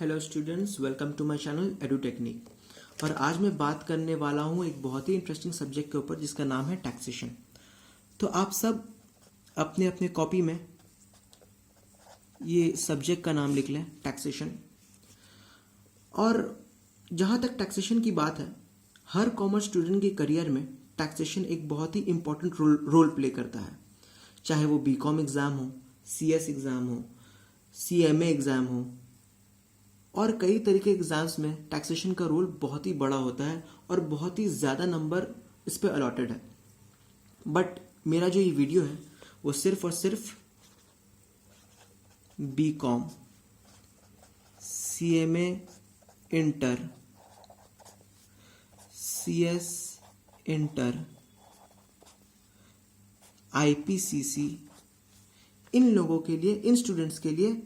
Hello students, welcome to my channel Edu Technique. और आज मैं बात करने वाला हूँ एक बहुत ही इंटरेस्टिंग सब्जेक्ट के ऊपर जिसका नाम है टैक्सेशन। तो आप सब अपने अपने कॉपी में ये सब्जेक्ट का नाम लिख लें, टैक्सेशन। और जहाँ तक टैक्सेशन की बात है, हर कॉमर्स स्टूडेंट के करियर में टैक्सेशन एक बहुत ही इम्पोर्टेंट रोल प्ले करता है। चाहे वो बीकॉम एग्ज़ाम हो, सीएस एग्ज़ाम हो, सीएमए एग्ज़ाम हो, और कई तरीके के एग्ज़ाम्स में टैक्सेशन का रोल बहुत ही बड़ा होता है और बहुत ही ज़्यादा नंबर इस पे अलॉटेड है। बट मेरा जो ये वीडियो है वो सिर्फ और सिर्फ B Com, CMA inter, CS inter, IPCC, इन लोगों के लिए, इन स्टूडेंट्स के लिए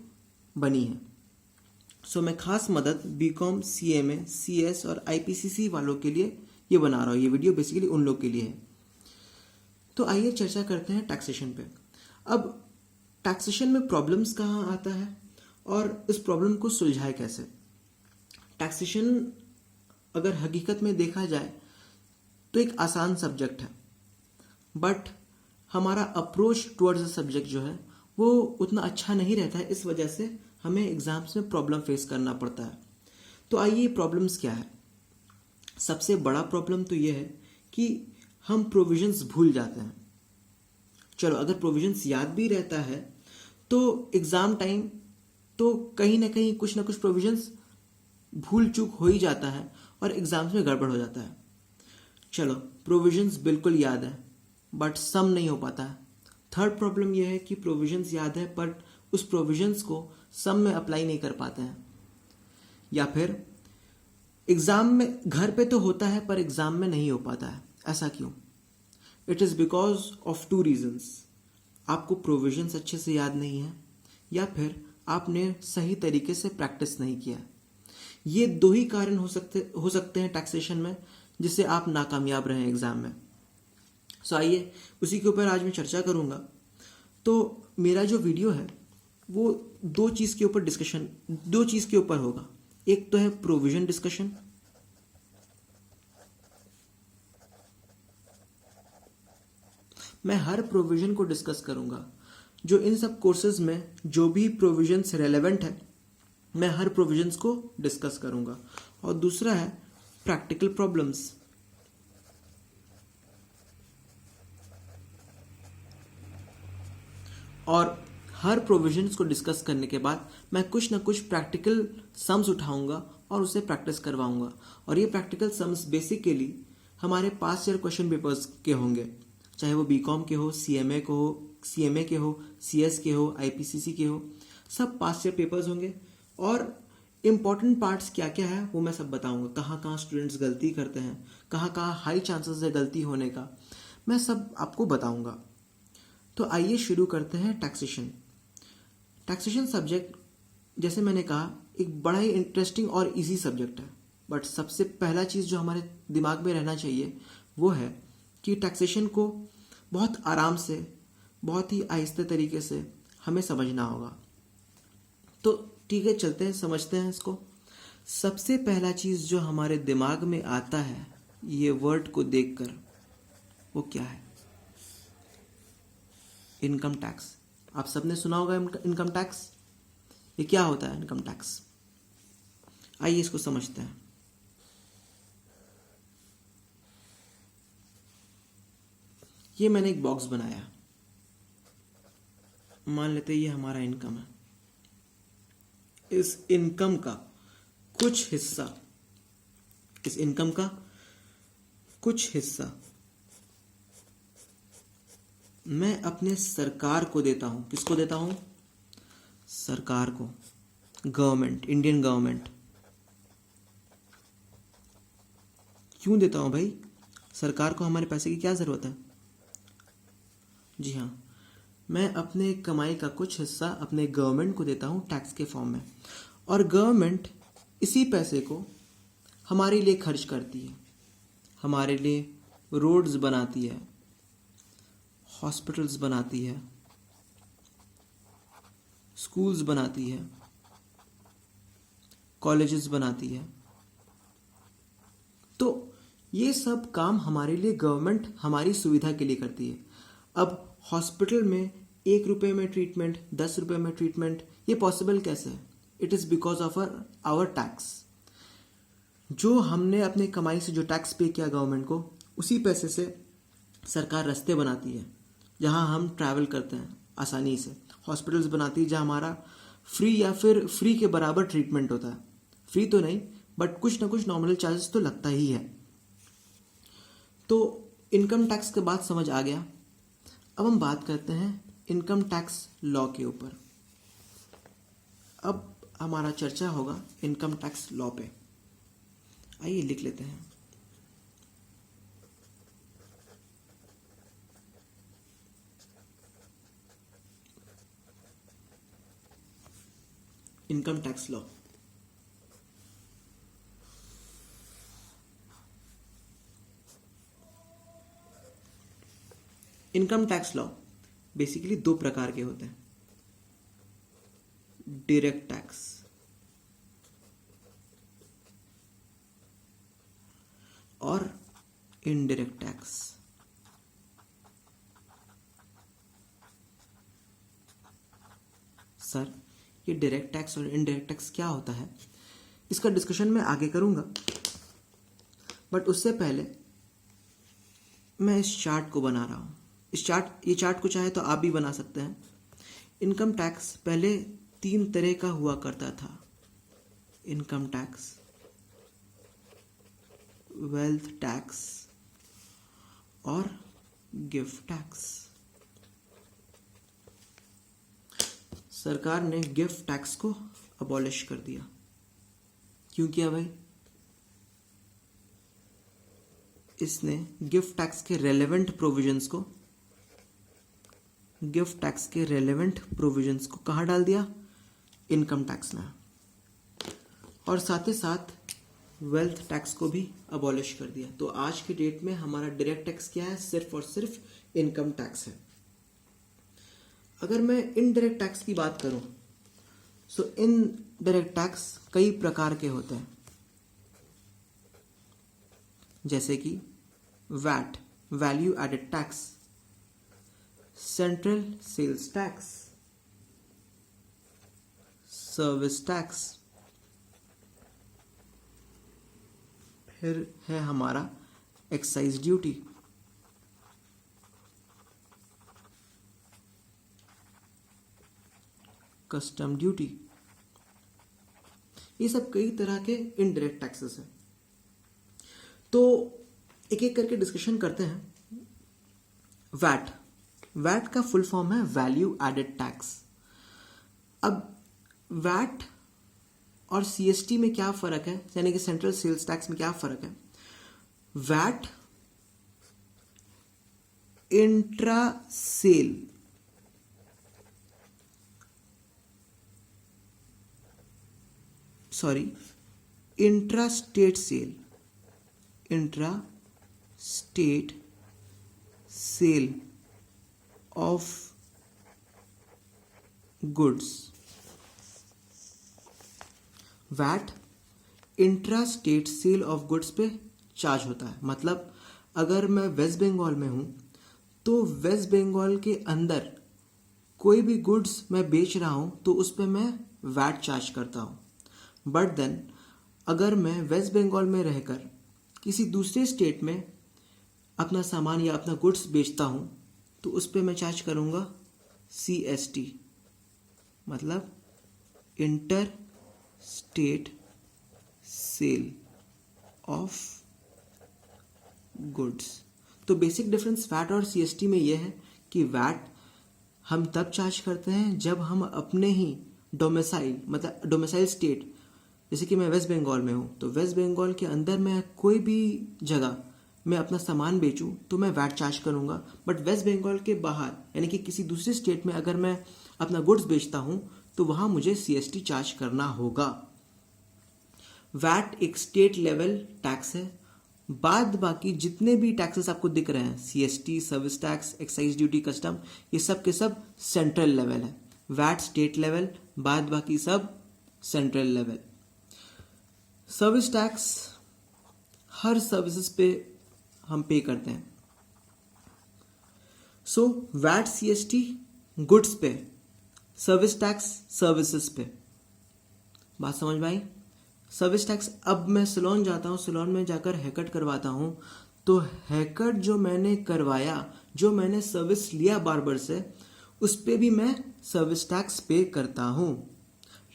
बनी है। सो मैं खास मदद बीकॉम, सीएमए, सीएस और आईपीसीसी वालों के लिए ये बना रहा हूँ। ये वीडियो बेसिकली उन लोग के लिए है। तो आइए चर्चा करते हैं टैक्सेशन पे। अब टैक्सेशन में प्रॉब्लम्स कहाँ आता है और इस प्रॉब्लम को सुलझाए कैसे। टैक्सेशन अगर हकीकत में देखा जाए तो एक आसान सब्जेक्ट है, बट हमारा अप्रोच टुवर्ड्स द सब्जेक्ट जो है वो उतना अच्छा नहीं रहता है। इस वजह से हमें एग्जाम्स में प्रॉब्लम फेस करना पड़ता है। तो आइए प्रॉब्लम्स क्या है। सबसे बड़ा प्रॉब्लम तो ये है कि हम प्रोविजंस भूल जाते हैं। चलो, अगर प्रोविजंस याद भी रहता है तो एग्ज़ाम टाइम तो कहीं ना कहीं कुछ ना कुछ प्रोविजंस भूल चूक हो ही जाता है और एग्ज़ाम्स में गड़बड़ हो जाता है। चलो, प्रोविजंस बिल्कुल याद है बट सम नहीं हो पाता है। थर्ड प्रॉब्लम यह है कि प्रोविजंस याद है बट उस प्रोविजंस को सम में अप्लाई नहीं कर पाते हैं। या फिर एग्ज़ाम में, घर पे तो होता है पर एग्ज़ाम में नहीं हो पाता है। ऐसा क्यों? It is because of two reasons. आपको प्रोविजंस अच्छे से याद नहीं है या फिर आपने सही तरीके से प्रैक्टिस नहीं किया। ये दो ही कारण हो सकते हैं टैक्सेशन में जिससे आप नाकामयाब रहे एग्ज़ाम में। सो आइए उसी के ऊपर आज मैं चर्चा करूँगा। तो मेरा जो वीडियो है वो दो चीज़ के ऊपर होगा। एक तो है प्रोविजन डिस्कशन, मैं हर प्रोविजन को डिस्कस करूंगा। जो इन सब कोर्सेज में जो भी प्रोविजंस रेलेवेंट है, मैं हर प्रोविजंस को डिस्कस करूंगा। और दूसरा है प्रैक्टिकल प्रॉब्लम्स। और हर प्रोविजंस को डिस्कस करने के बाद मैं कुछ ना कुछ प्रैक्टिकल सम्स उठाऊंगा और उसे प्रैक्टिस करवाऊंगा। और ये प्रैक्टिकल सम्स बेसिकली हमारे पास्ट ईयर क्वेश्चन पेपर्स के होंगे, चाहे वो बीकॉम के हो, सीएमए के हो, सीएस के हो, आईपीसीसी के हो, सब पास्ट ईयर पेपर्स होंगे। और इम्पॉर्टेंट पार्ट्स क्या क्या है वो मैं सब बताऊंगा। कहाँ कहाँ स्टूडेंट्स गलती करते हैं, कहाँ कहाँ हाई चांसेस है गलती होने का, मैं सब आपको बताऊंगा। तो आइए शुरू करते हैं टैक्सेशन। टैक्सेशन सब्जेक्ट, जैसे मैंने कहा, एक बड़ा ही इंटरेस्टिंग और इजी सब्जेक्ट है। बट सबसे पहला चीज़ जो हमारे दिमाग में रहना चाहिए वो है कि टैक्सेशन को बहुत आराम से, बहुत ही आहिस्ते तरीके से हमें समझना होगा। तो ठीक है, चलते हैं, समझते हैं इसको। सबसे पहला चीज़ जो हमारे दिमाग में आता है ये वर्ड को देखकर, वो क्या है? Income tax. आप सबने सुना होगा इनकम टैक्स। ये क्या होता है इनकम टैक्स? आइए इसको समझते हैं। ये मैंने एक बॉक्स बनाया, मान लेते हैं ये हमारा इनकम है। इस इनकम का कुछ हिस्सा मैं अपने सरकार को देता हूं। किसको देता हूं? सरकार को, गवर्नमेंट, इंडियन गवर्नमेंट। क्यों देता हूं भाई? सरकार को हमारे पैसे की क्या ज़रूरत है? जी हाँ, मैं अपने कमाई का कुछ हिस्सा अपने गवर्नमेंट को देता हूँ टैक्स के फॉर्म में। और गवर्नमेंट इसी पैसे को हमारे लिए खर्च करती है, हमारे लिए रोड्स बनाती है, हॉस्पिटल्स बनाती है, स्कूल्स बनाती है, कॉलेजेस बनाती है। तो ये सब काम हमारे लिए गवर्नमेंट हमारी सुविधा के लिए करती है। अब हॉस्पिटल में 1 रुपये में ट्रीटमेंट, 10 रुपये में ट्रीटमेंट, ये पॉसिबल कैसे है? It is because of our tax. जो हमने अपने कमाई से जो टैक्स पे किया गवर्नमेंट को, उसी पैसे से सरकार रास्ते बनाती है जहाँ हम ट्रैवल करते हैं आसानी से, हॉस्पिटल्स बनाती है जहाँ हमारा फ्री या फिर फ्री के बराबर ट्रीटमेंट होता है। फ्री तो नहीं, बट कुछ ना कुछ नॉमिनल चार्जेस तो लगता ही है। तो इनकम टैक्स के बाद समझ आ गया। अब हम बात करते हैं इनकम टैक्स लॉ के ऊपर। अब हमारा चर्चा होगा इनकम टैक्स लॉ पे। आइए लिख लेते हैं। Income tax law. Income tax law basically 2 प्रकार के होते हैं, डायरेक्ट टैक्स और इनडायरेक्ट टैक्स। सर, ये डायरेक्ट टैक्स और इनडायरेक्ट टैक्स क्या होता है, इसका डिस्कशन मैं आगे करूंगा, बट उससे पहले मैं इस चार्ट को बना रहा हूं। ये चार्ट को चाहे तो आप भी बना सकते हैं। इनकम टैक्स पहले 3 तरह का हुआ करता था। इनकम टैक्स, वेल्थ टैक्स और गिफ्ट टैक्स। सरकार ने गिफ्ट टैक्स को अबॉलिश कर दिया। क्यों किया भाई? इसने गिफ्ट टैक्स के रेलेवेंट प्रोविजंस को कहाँ डाल दिया? इनकम टैक्स में। और साथ ही साथ वेल्थ टैक्स को भी अबॉलिश कर दिया। तो आज के डेट में हमारा डायरेक्ट टैक्स क्या है? सिर्फ और सिर्फ इनकम टैक्स है। अगर मैं इनडायरेक्ट टैक्स की बात करूं, सो इनडायरेक्ट टैक्स कई प्रकार के होते हैं, जैसे कि VAT, value added tax, central sales tax, service tax, फिर है हमारा एक्साइज ड्यूटी, कस्टम ड्यूटी। ये सब कई तरह के इनडायरेक्ट टैक्सेस हैं। तो एक एक करके डिस्कशन करते हैं। वैट का फुल फॉर्म है वैल्यू एडेड टैक्स। अब वैट और सीएसटी में क्या फर्क है, यानी कि सेंट्रल सेल्स टैक्स में क्या फर्क है? VAT intra sale intra state sale of goods. VAT intra state sale of goods पे चार्ज होता है। मतलब अगर मैं वेस्ट बंगाल में हूं तो वेस्ट बंगाल के अंदर कोई भी गुड्स मैं बेच रहा हूं तो उस पर मैं वैट चार्ज करता हूं। बट देन अगर मैं वेस्ट बंगाल में रहकर किसी दूसरे स्टेट में अपना सामान या अपना गुड्स बेचता हूं तो उस पर मैं चार्ज करूंगा CST, मतलब inter state sale of goods. तो बेसिक डिफरेंस वैट और CST में यह है कि वैट हम तब चार्ज करते हैं जब हम अपने ही डोमिसाइल स्टेट, जैसे कि मैं वेस्ट बंगाल में हूँ तो वेस्ट बंगाल के अंदर मैं कोई भी जगह मैं अपना सामान बेचूं तो मैं वैट चार्ज करूंगा। बट वेस्ट बंगाल के बाहर यानी कि किसी दूसरे स्टेट में अगर मैं अपना गुड्स बेचता हूं तो वहां मुझे CST चार्ज करना होगा। वैट एक स्टेट लेवल टैक्स है। बाद बाकी जितने भी टैक्सेस आपको दिख रहे हैं, CST, service tax, excise duty, custom, ये सब के सब सेंट्रल लेवल है। वैट स्टेट लेवल, बाद बाकी सब सेंट्रल लेवल। सर्विस टैक्स हर सर्विसेज पे हम पे करते हैं। सो वैट CST गुड्स पे, सर्विस टैक्स सर्विसेज पे। बात समझ में आई? सर्विस टैक्स, अब मैं सैलून जाता हूँ, सैलून में जाकर हेयर कट करवाता हूँ, तो हेयर कट जो मैंने करवाया, जो मैंने सर्विस लिया बार्बर से, उस पे भी मैं सर्विस टैक्स पे करता हूँ।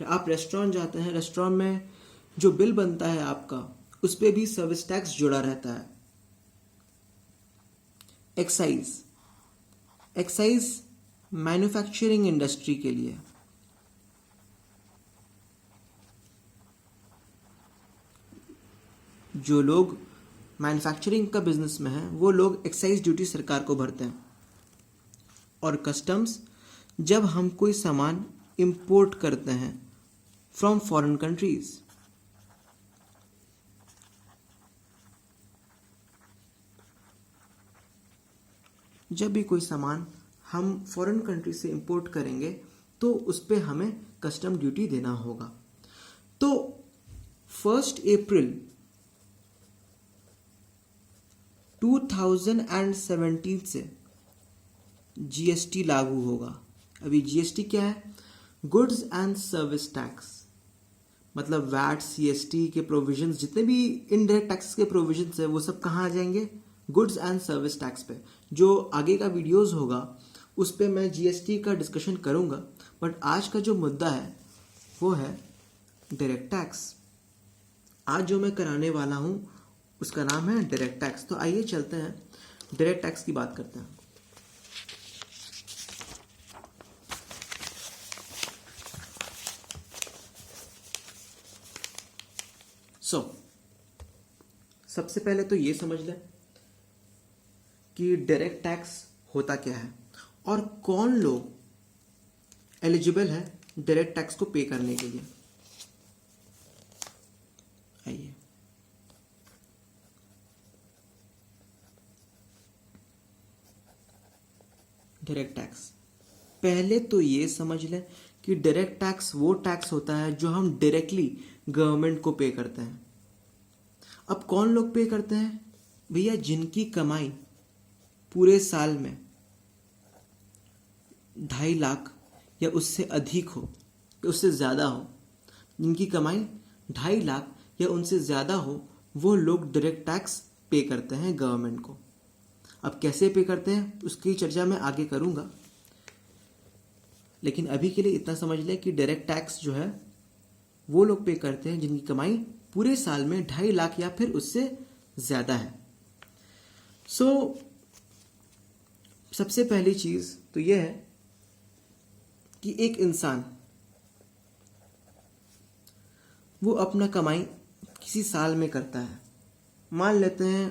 आप रेस्टोरेंट जाते हैं, रेस्टोरेंट में जो बिल बनता है आपका, उस पे भी सर्विस टैक्स जुड़ा रहता है। एक्साइज मैन्युफैक्चरिंग इंडस्ट्री के लिए, जो लोग मैन्युफैक्चरिंग का बिजनेस में हैं, वो लोग एक्साइज ड्यूटी सरकार को भरते हैं। और कस्टम्स, जब हम कोई सामान इंपोर्ट करते हैं फ्रॉम फॉरेन कंट्रीज। जब भी कोई सामान हम फॉरेन कंट्री से इंपोर्ट करेंगे तो उस पे हमें कस्टम ड्यूटी देना होगा। तो 1 अप्रैल 2017 से GST लागू होगा। अभी GST क्या है? गुड्स एंड सर्विस टैक्स, मतलब वैट, CST के प्रोविजंस, जितने भी इनडायरेक्ट टैक्स के प्रोविजंस है, वो सब कहाँ आ जाएंगे? गुड्स एंड सर्विस टैक्स पे। जो आगे का वीडियोस होगा उस पे मैं GST का डिस्कशन करूँगा, बट आज का जो मुद्दा है वो है डायरेक्ट टैक्स। आज जो मैं कराने वाला हूँ उसका नाम है डायरेक्ट टैक्स। तो आइए चलते हैं, डायरेक्ट टैक्स की बात करते हैं। सबसे पहले तो ये समझ लें कि डायरेक्ट टैक्स होता क्या है और कौन लोग एलिजिबल है डायरेक्ट टैक्स को पे करने के लिए। आइए, डायरेक्ट टैक्स, पहले तो ये समझ लें कि डायरेक्ट टैक्स वो टैक्स होता है जो हम डायरेक्टली गवर्नमेंट को पे करते हैं। अब कौन लोग पे करते हैं? भैया, जिनकी कमाई पूरे साल में 2.5 लाख या उससे अधिक हो या उससे ज़्यादा हो, जिनकी कमाई 2.5 लाख या उनसे ज़्यादा हो, वो लोग डायरेक्ट टैक्स पे करते हैं गवर्नमेंट को। अब कैसे पे करते हैं उसकी चर्चा मैं आगे करूँगा, लेकिन अभी के लिए इतना समझ लें कि डायरेक्ट टैक्स जो है वो लोग पे करते हैं जिनकी कमाई पूरे साल में 2.5 लाख या फिर उससे ज़्यादा है। सबसे पहली चीज़ तो यह है कि एक इंसान वो अपना कमाई किसी साल में करता है, मान लेते हैं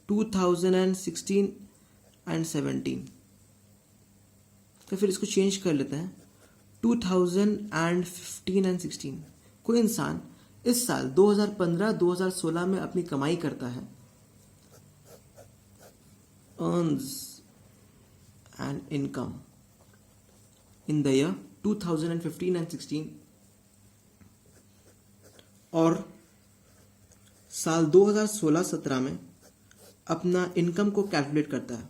2016 एंड 17, तो फिर इसको चेंज कर लेते हैं 2015 एंड 16। कोई इंसान इस साल 2015-2016 में अपनी कमाई करता है, earns an income in the year 2015 and 16, और साल 2016-17 में अपना इनकम को कैलकुलेट करता है,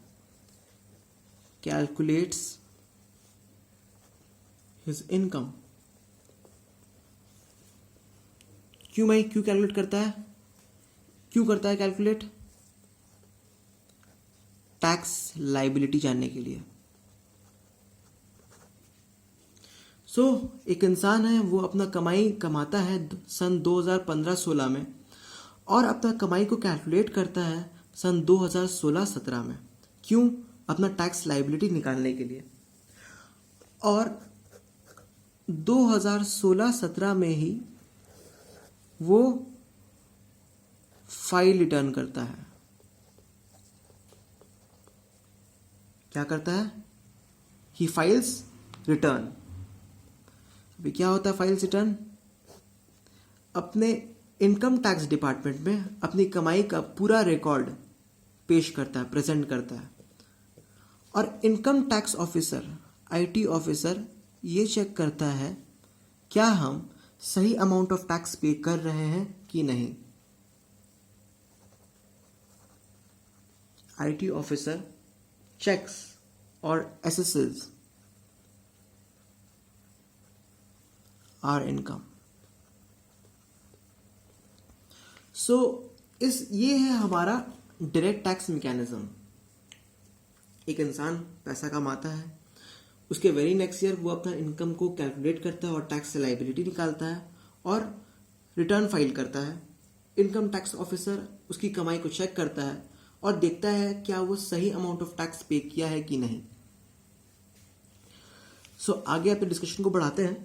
कैलकुलेट्स हिज इनकम। क्यों कैलकुलेट करता है? क्यों करता है कैलकुलेट? टैक्स लाइबिलिटी जानने के लिए। एक इंसान है, वो अपना कमाई कमाता है सन 2015-16 में और अपना कमाई को कैलकुलेट करता है सन 2016-17 में। क्यों? अपना टैक्स लाइबिलिटी निकालने के लिए। और 2016-17 में ही वो फाइल रिटर्न करता है। क्या करता है? ही फाइल्स रिटर्न। अभी क्या होता है फाइल्स रिटर्न? अपने इनकम टैक्स डिपार्टमेंट में अपनी कमाई का पूरा रिकॉर्ड पेश करता है, प्रेजेंट करता है। और income tax officer, IT officer ये चेक करता है क्या हम सही अमाउंट ऑफ टैक्स पे कर रहे हैं कि नहीं। IT ऑफिसर चेक्स और assesses our income। सो ये है हमारा डायरेक्ट टैक्स मैकेनिज्म। एक इंसान पैसा कमाता है, उसके वेरी नेक्स्ट ईयर वो अपना इनकम को कैलकुलेट करता है और टैक्स से लाइबिलिटी निकालता है और रिटर्न फाइल करता है। इनकम टैक्स ऑफिसर उसकी कमाई को चेक करता है और देखता है क्या वो सही अमाउंट ऑफ टैक्स पे किया है कि नहीं। सो आगे अपने डिस्कशन को बढ़ाते हैं।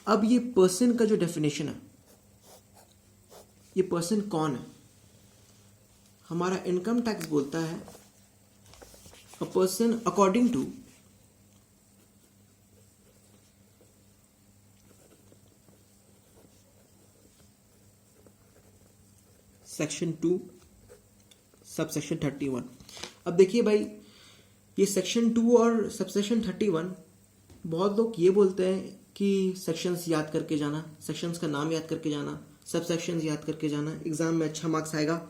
अब ये पर्सन का जो डेफिनेशन है, ये पर्सन कौन है? हमारा इनकम टैक्स बोलता है a person according to section 2 subsection 31। अब देखिए भाई, ये सेक्शन 2 और सबसेक्शन 31, बहुत लोग ये बोलते हैं कि सेक्शंस याद करके जाना, सेक्शंस का नाम याद करके जाना, सब सेक्शंस याद करके जाना, एग्जाम में अच्छा मार्क्स आएगा।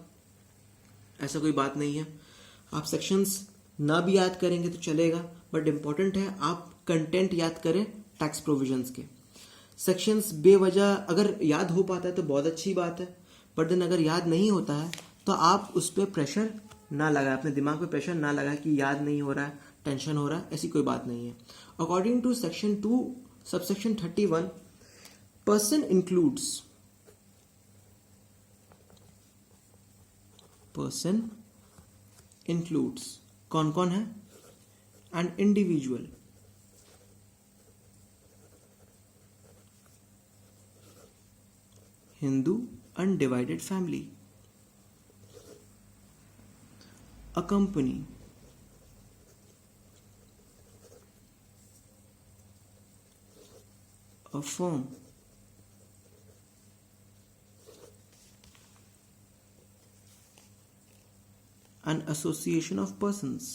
ऐसा कोई बात नहीं है। आप सेक्शंस ना भी याद करेंगे तो चलेगा, बट इम्पॉर्टेंट है आप कंटेंट याद करें टैक्स प्रोविजंस के। सेक्शंस बेवजह अगर याद हो पाता है तो बहुत अच्छी बात है, बट देन अगर याद नहीं होता है तो आप उस पर प्रेशर ना लगाए, अपने दिमाग पे प्रेशर ना लगाए कि याद नहीं हो रहा है, टेंशन हो रहा है, ऐसी कोई बात नहीं है। According to section 2 subsection 31, person includes कौन कौन है? An individual, Hindu undivided family, a company, a firm, an association of persons,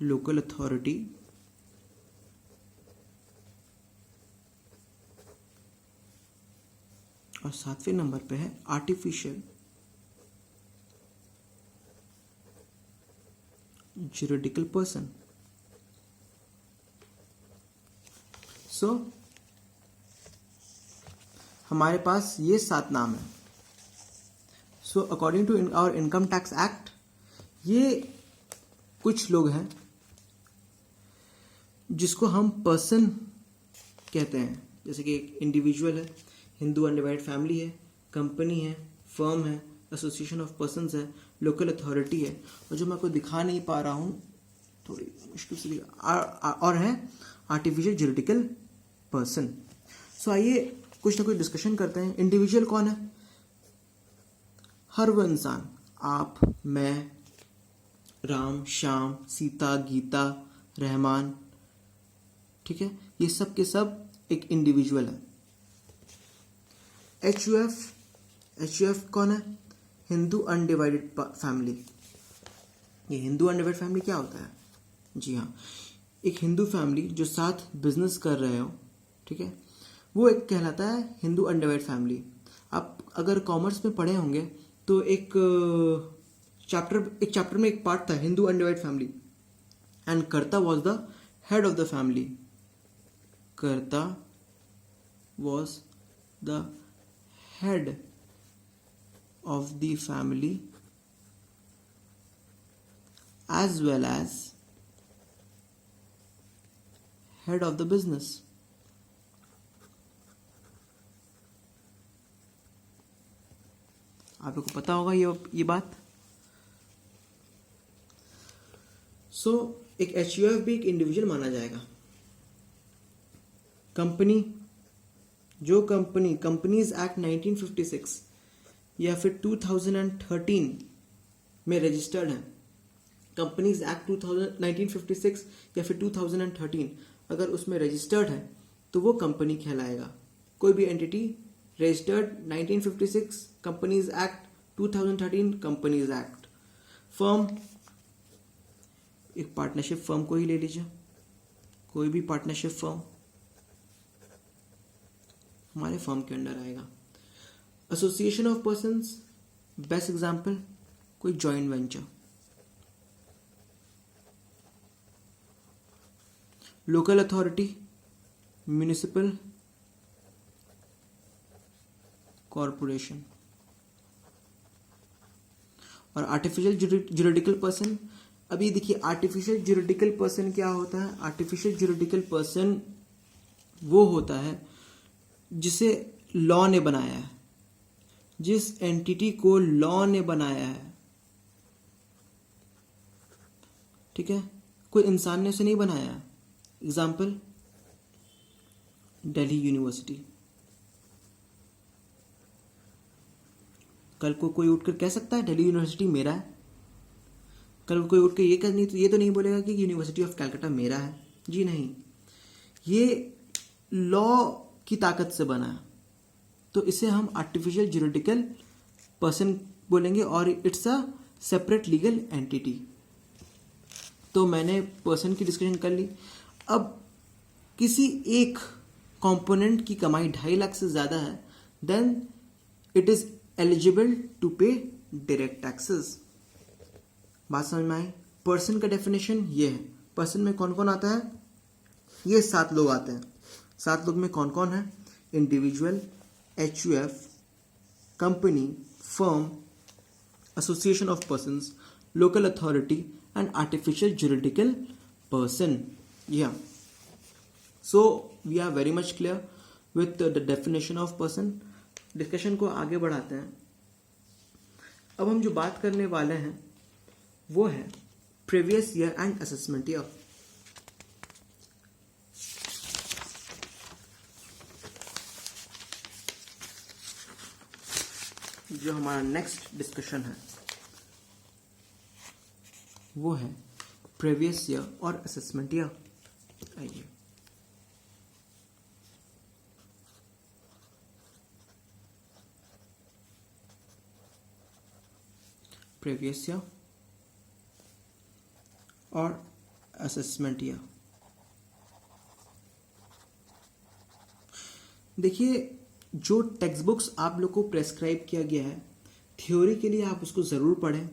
local authority, और 7वें नंबर पे है आर्टिफिशियल जुरिडिकल पर्सन। सो हमारे पास ये 7 नाम है। So according to our income tax act, ये कुछ लोग हैं जिसको हम पर्सन कहते हैं, जैसे कि एक इंडिविजुअल है, हिंदू अनडिवाइडेड फैमिली है, कंपनी है, फर्म है, एसोसिएशन ऑफ पर्सन्स है, लोकल अथॉरिटी है, और जो मैं आपको दिखा नहीं पा रहा हूँ थोड़ी मुश्किल से और है आर्टिफिशियल जुरिडिकल पर्सन। सो आइए कुछ ना कुछ डिस्कशन करते हैं। इंडिविजुअल कौन है? हर वो इंसान, आप, मैं, राम, श्याम, सीता, गीता, रहमान, ठीक है, ये सब के सब एक इंडिविजुअल है। एचयूएफ कौन है? Hindu undivided family. ये हिंदू अनडिवाइडेड फैमिली क्या होता है? जी हाँ, एक हिंदू फैमिली जो साथ बिजनेस कर रहे हो, ठीक है, वो एक कहलाता है हिंदू अनडिवाइडेड फैमिली। आप अगर कॉमर्स में पढ़े होंगे तो एक चैप्टर में एक पार्ट था Hindu undivided family, and karta was the head of the family. Karta was the head of the family as well as head of the business। आप लोग को पता होगा ये बात। सो एक एचयूएफ भी एक इंडिविजुअल माना जाएगा। कंपनी, जो कंपनीज एक्ट 1956 या फिर 2013 में रजिस्टर्ड है, कंपनीज एक्ट 1956 या फिर 2013 अगर उसमें रजिस्टर्ड है तो वो कंपनी कहलाएगा। कोई भी entity registered 1956 companies act 2013 companies act. Firm, एक पार्टनरशिप फर्म को ही ले लीजिए, कोई भी पार्टनरशिप फर्म हमारे फर्म के अंडर आएगा। Association of persons, best example कोई joint venture. Local authority, municipal corporation. और आर्टिफिशियल जुरिडिकल पर्सन, अभी देखिए आर्टिफिशियल जुरिडिकल पर्सन क्या होता है। आर्टिफिशियल जुरिडिकल पर्सन वो होता है जिसे लॉ ने बनाया है, जिस एंटिटी को लॉ ने बनाया है, ठीक है, कोई इंसान ने उसे नहीं बनाया। Example Delhi university. कल को कोई उठकर कह सकता है दिल्ली यूनिवर्सिटी मेरा है? कल को कोई उठ के ये तो नहीं बोलेगा कि यूनिवर्सिटी ऑफ कलकत्ता मेरा है। जी नहीं, ये लॉ की ताकत से बना है, तो इसे हम आर्टिफिशियल जुरिडिकल पर्सन बोलेंगे और it's a separate legal entity. तो मैंने पर्सन की डिस्कशन कर ली। अब किसी एक कंपोनेंट की कमाई 2.5 लाख से ज़्यादा है, then it is eligible to pay direct taxes. बात समझ में आई? पर्सन का डेफिनेशन ये है। पर्सन में कौन कौन आता है? ये 7 लोग आते हैं। 7 लोग में कौन कौन है? Individual, HUF, company, firm, association of persons, local authority and artificial juridical person. Yeah. So we are very much clear with the definition of person. Discussion को आगे बढ़ाते हैं। अब हम जो बात करने वाले हैं वो है previous year and assessment year. जो हमारा नेक्स्ट डिस्कशन है वो है प्रीवियस ईयर और असेसमेंट ईयर। आइए, प्रीवियस ईयर और असेसमेंट ईयर। देखिए, जो टेक्स्ट बुक्स आप लोग को प्रेस्क्राइब किया गया है थ्योरी के लिए, आप उसको ज़रूर पढ़ें।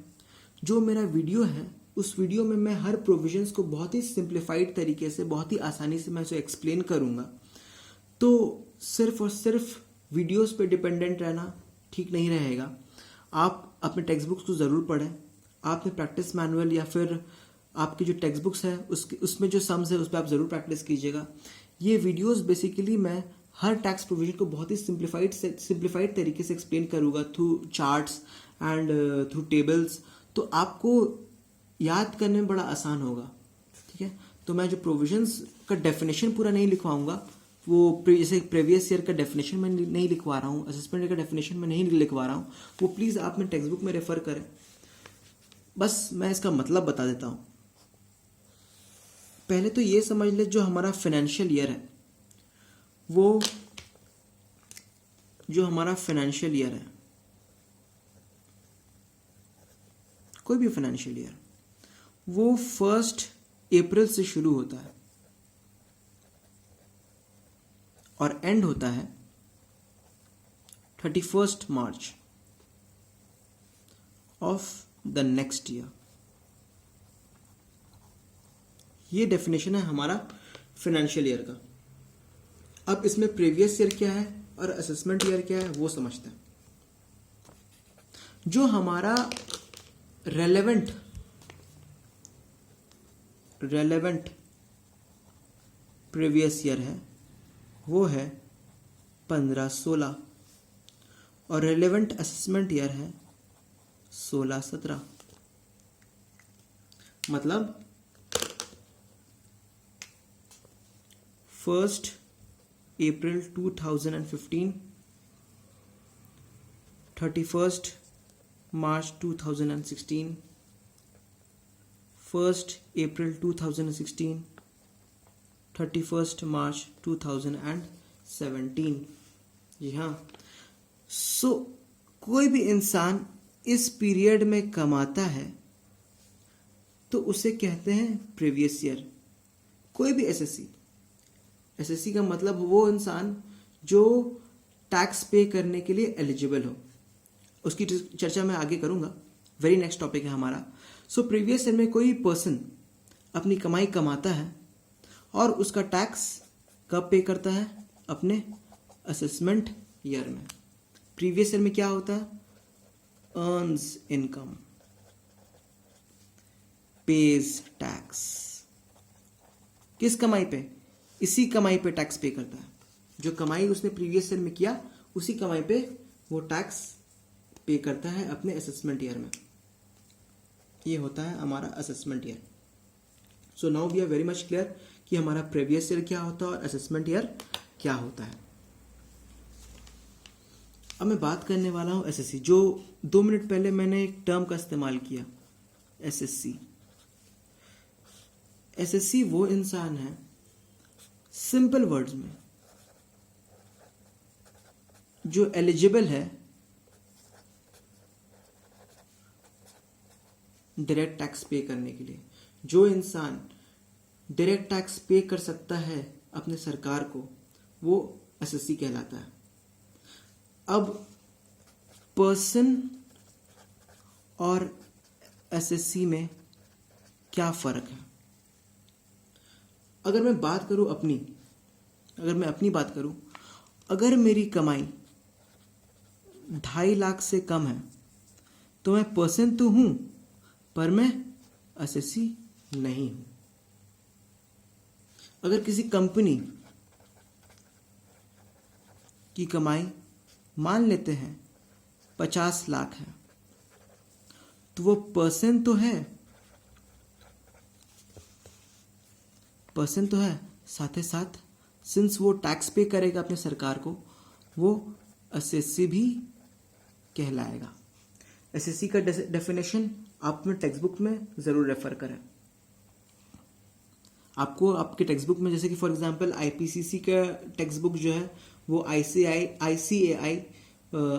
जो मेरा वीडियो है उस वीडियो में मैं हर प्रोविजंस को बहुत ही सिंप्लीफाइड तरीके से, बहुत ही आसानी से मैं उसे एक्सप्लेन करूँगा। तो सिर्फ और सिर्फ वीडियोस पे डिपेंडेंट रहना ठीक नहीं रहेगा। आप अपने टेक्स्ट बुक्स को ज़रूर पढ़ें। आपने प्रैक्टिस मैनुअल या फिर आपकी जो टेक्स्ट बुक्स है उसमें जो सम्स है उस पर आप ज़रूर प्रैक्टिस कीजिएगा। ये वीडियोस बेसिकली मैं हर टैक्स प्रोविजन को बहुत ही सिंप्लीफाइड तरीके से एक्सप्लेन करूँगा through charts and through tables. तो आपको याद करने में बड़ा आसान होगा, ठीक है। तो मैं जो प्रोविजंस का डेफिनेशन पूरा नहीं लिखवाऊंगा, वो जैसे प्रीवियस ईयर का डेफिनेशन मैं नहीं लिखवा रहा हूँ, असेसमेंट का डेफिनेशन मैं नहीं लिखवा रहा हूँ, वो प्लीज़ आप मेरे टेक्स्ट बुक में रेफर करें। बस मैं इसका मतलब बता देता हूँ। पहले तो ये समझ ले, जो हमारा फाइनेंशियल ईयर है, वो जो हमारा फाइनेंशियल ईयर है, कोई भी फाइनेंशियल ईयर, वो 1 अप्रैल से शुरू होता है और एंड होता है 31 मार्च ऑफ द नेक्स्ट ईयर। ये डेफिनेशन है हमारा फाइनेंशियल ईयर का। अब इसमें प्रीवियस ईयर क्या है और असेसमेंट ईयर क्या है वो समझते हैं। जो हमारा रेलेवेंट प्रीवियस ईयर है वो है 15-16 और रेलेवेंट असेसमेंट ईयर है 16-17। मतलब 1 अप्रैल 2015, 31 मार्च 2016, 1 अप्रैल 2016, 31 मार्च 2017। जी हाँ। सो कोई भी इंसान इस पीरियड में कमाता है तो उसे कहते हैं प्रीवियस ईयर। कोई भी एसएससी का मतलब वो इंसान जो टैक्स पे करने के लिए एलिजिबल हो, उसकी चर्चा मैं आगे करूंगा, वेरी नेक्स्ट टॉपिक है हमारा। सो प्रीवियस ईयर में कोई पर्सन अपनी कमाई कमाता है और उसका टैक्स कब पे करता है? अपने असेसमेंट ईयर में। प्रीवियस ईयर में क्या होता है? Earns income, page tax. किस कमाई पे? इसी कमाई पे टैक्स पे करता है। जो कमाई उसने प्रीवियस ईयर में किया उसी कमाई पे वो टैक्स पे करता है अपने असेसमेंट ईयर में। ये होता है हमारा assessment year. So now we are very much clear कि हमारा प्रीवियस ईयर क्या होता है और असेसमेंट ईयर क्या होता है। अब मैं बात करने वाला हूं एसएससी। जो 2 मिनट पहले मैंने एक टर्म का इस्तेमाल किया, एसएससी। एसएससी वो इंसान है, सिंपल वर्ड्स में, जो एलिजिबल है डायरेक्ट टैक्स पे करने के लिए। जो इंसान डायरेक्ट टैक्स पे कर सकता है अपने सरकार को, वो एसएससी कहलाता है। अब पर्सन और एसएससी में क्या फर्क है? अगर मैं अपनी बात करूं, अगर मेरी कमाई 2.5 लाख से कम है तो मैं पर्सन तो हूं, पर मैं एसएससी नहीं हूं। अगर किसी कंपनी की कमाई मान लेते हैं 50 लाख है तो वो पर्सन तो है, साथ ही साथ सिंस वो टैक्स पे करेगा अपने सरकार को, वो एसएससी भी कहलाएगा। एसएससी का डेफिनेशन आप अपने टेक्स्ट बुक में ज़रूर रेफर करें। आपको आपके टेक्स्ट बुक में, जैसे कि फॉर एग्जांपल आईपीसीसी का टेक्स्ट बुक जो है वो आईसीएआई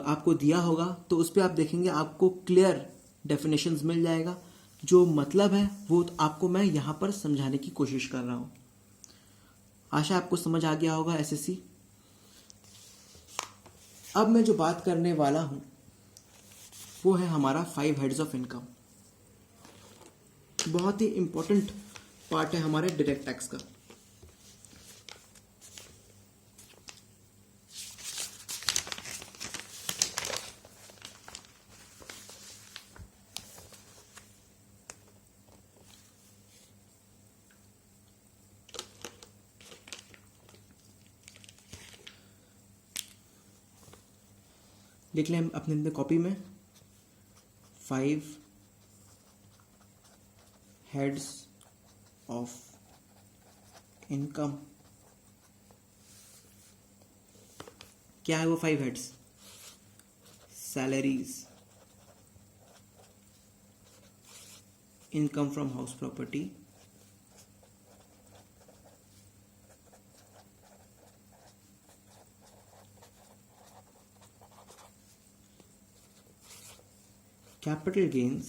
आपको दिया होगा, तो उस पर आप देखेंगे आपको क्लियर डेफिनेशंस मिल जाएगा। जो मतलब है वो आपको मैं यहाँ पर समझाने की कोशिश कर रहा हूँ। आशा आपको समझ आ गया होगा एसएससी। अब मैं जो बात करने वाला हूँ वो है हमारा 5 हेड्स ऑफ इनकम। बहुत ही इंपॉर्टेंट पार्ट है हमारे डायरेक्ट टैक्स का। लिख लें अपने कॉपी में 5 हेड्स ऑफ इनकम। क्या है वो 5 heads? Salaries, income from house property, capital gains,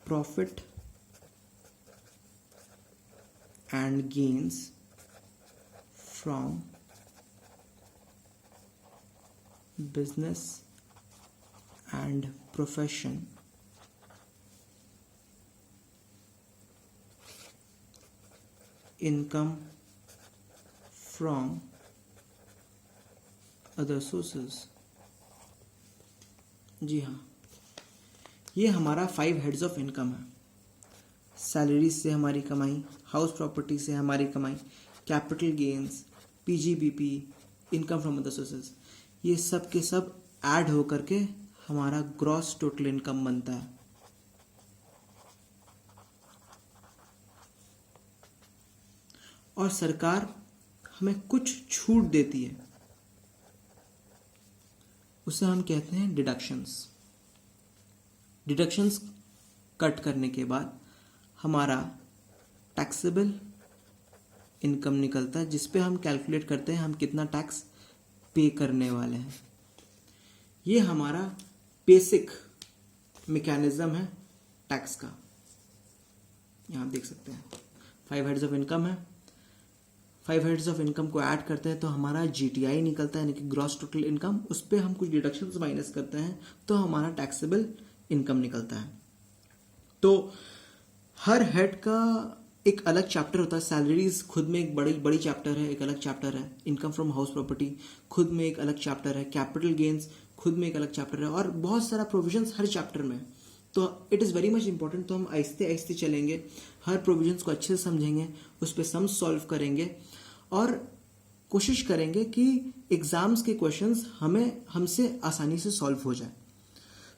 profit and gains from business and profession, income from other sources. जी हाँ, ये हमारा 5 हेड्स ऑफ इनकम है। सैलरी से हमारी कमाई, हाउस प्रॉपर्टी से हमारी कमाई, capital gains, PGBP, income from other sources, ये सब के सब ऐड होकर के हमारा ग्रॉस टोटल इनकम बनता है। और सरकार हमें कुछ छूट देती है, उसे हम कहते हैं डिडक्शंस। डिडक्शंस कट करने के बाद हमारा टैक्सेबल इनकम निकलता है, जिस पे हम कैलकुलेट करते हैं हम कितना टैक्स पे करने वाले हैं। ये हमारा बेसिक मैकेनिज्म है टैक्स का। यहाँ देख सकते हैं 5 हेड्स ऑफ इनकम है। 5 हेड्स ऑफ इनकम को ऐड करते हैं तो हमारा GTI निकलता है, यानी कि ग्रॉस टोटल इनकम। उस पर हम कुछ डिडक्शंस माइनस करते हैं तो हमारा टैक्सेबल इनकम निकलता है। तो हर हेड का एक अलग चैप्टर होता है। सैलरीज खुद में एक बड़ी चैप्टर है, एक अलग चैप्टर है। इनकम फ्रॉम हाउस प्रॉपर्टी खुद में एक अलग चैप्टर है। कैपिटल गेन्स खुद में एक अलग चैप्टर है, और बहुत सारा प्रोविजंस हर चैप्टर में। तो it is very much important. तो हम आहिस्ते आहिस्ते चलेंगे, हर प्रोविजंस को अच्छे से समझेंगे, उस पर सम सॉल्व करेंगे और कोशिश करेंगे कि एग्जाम्स के क्वेश्चंस हमसे आसानी से सॉल्व हो जाए।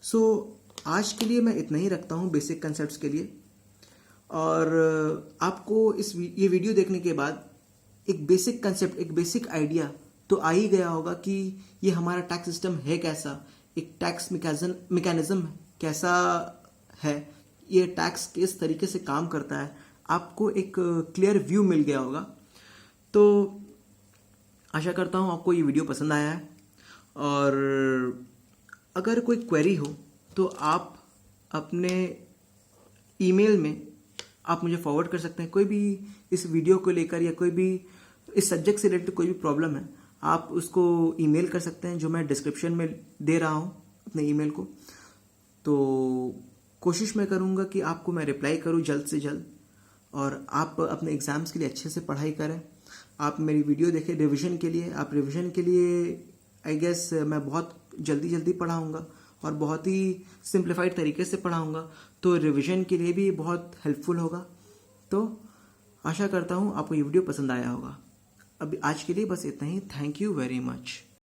सो आज के लिए मैं इतना ही रखता हूँ बेसिक कंसेप्ट्स के लिए। और आपको ये वीडियो देखने के बाद एक बेसिक कंसेप्ट, एक बेसिक आइडिया तो आ ही गया होगा कि ये हमारा टैक्स सिस्टम है कैसा, एक टैक्स मैकेनिज्म कैसा है, ये टैक्स किस तरीके से काम करता है। आपको एक क्लियर व्यू मिल गया होगा। तो आशा करता हूँ आपको ये वीडियो पसंद आया है, और अगर कोई क्वेरी हो तो आप अपने ईमेल में आप मुझे फॉरवर्ड कर सकते हैं। कोई भी इस वीडियो को लेकर या कोई भी इस सब्जेक्ट से रिलेटेड कोई भी प्रॉब्लम है, आप उसको ईमेल कर सकते हैं, जो मैं डिस्क्रिप्शन में दे रहा हूँ अपने ईमेल को। तो कोशिश मैं करूँगा कि आपको मैं रिप्लाई करूँ जल्द से जल्द, और आप अपने एग्ज़ाम्स के लिए अच्छे से पढ़ाई करें। आप मेरी वीडियो देखें रिवीजन के लिए। आप रिवीजन के लिए आई गेस मैं बहुत जल्दी पढ़ाऊँगा और बहुत ही सिंप्लीफाइड तरीके से पढ़ाऊँगा, तो रिवीजन के लिए भी बहुत हेल्पफुल होगा। तो आशा करता हूँ आपको ये वीडियो पसंद आया होगा। अभी आज के लिए बस इतना ही। Thank you very much.